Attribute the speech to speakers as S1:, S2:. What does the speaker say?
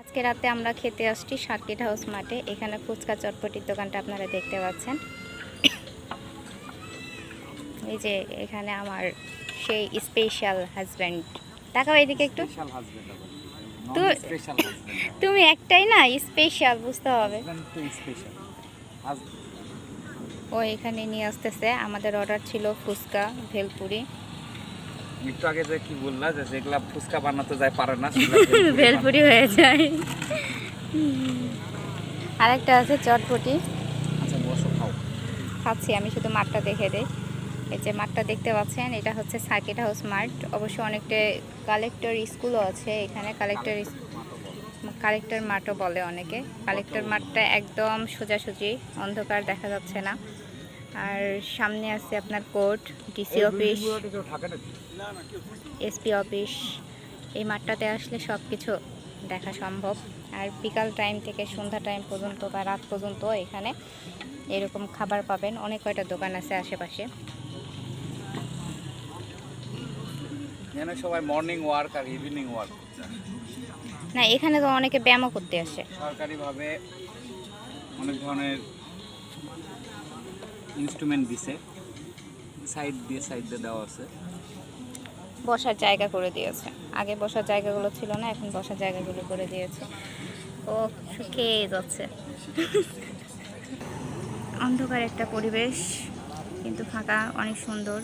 S1: আজকে রাতে আমরা খেতে আসছি সার্কিট হাউস মাঠে। এখানে ফুচকা চটপটির দোকানটা আপনারা দেখতে পাচ্ছেন। এই যে এখানে আমার সেই স্পেশাল হাজব্যান্ড, তাকাও এদিকে একটু। তুমি একটাই না, স্পেশাল বুঝতে হবে। ও এখানে নিয়ে আসতেছে। আমাদের অর্ডার ছিল ফুচকা, ভেলপুরি।
S2: একটু আগে যে কি বললা যে যেগুলা ফুচকা বানাতে যায় পারে না
S1: ভেলপুরি হয়ে যায়। আরেকটা আছে চটপটি।
S2: আচ্ছা বসো খাও।
S1: খাচ্ছি, আমি শুধু মাঠটা দেখে দেই। এই যে মাঠটা দেখতে পাচ্ছেন, এটা হচ্ছে সার্কিট হাউস মাঠ। অবশ্য অনেকটা কালেক্টর স্কুলও আছে এখানে। কালেক্টর মাঠও বলে অনেকে। কালেক্টর মাঠটা একদম সোজাসুজি, অন্ধকার দেখা যাচ্ছে না। আর সামনে আছে আপনার court, DC office, SP office. এই মাঠটাতে আসলে সব কিছু দেখা সম্ভব। আর বিকাল টাইম থেকে সন্ধ্যা টাইম পর্যন্ত বা রাত পর্যন্ত এখানে এরকম খাবার পাবেন। অনেক কয়টা দোকান আছে আশেপাশে।
S2: এখানে সবাই মর্নিং ওয়ার্ক আর ইভিনিং ওয়ার্ক করছে।
S1: না, এখানে তো অনেকে ব্যায়ামও করতে আসে।
S2: সরকারিভাবে অনেক ধরনের ইনস্ট্রুমেন্ট দিছে, সাইড দিয়ে দেওয়া আছে।
S1: বসার জায়গা করে দিয়েছে। আগে বসার জায়গাগুলো ছিল না, এখন বসার জায়গাগুলো করে দিয়েছে। ও শুকিয়ে যাচ্ছে। অন্ধকার একটা পরিবেশ, কিন্তু ফাঁকা, অনেক সুন্দর।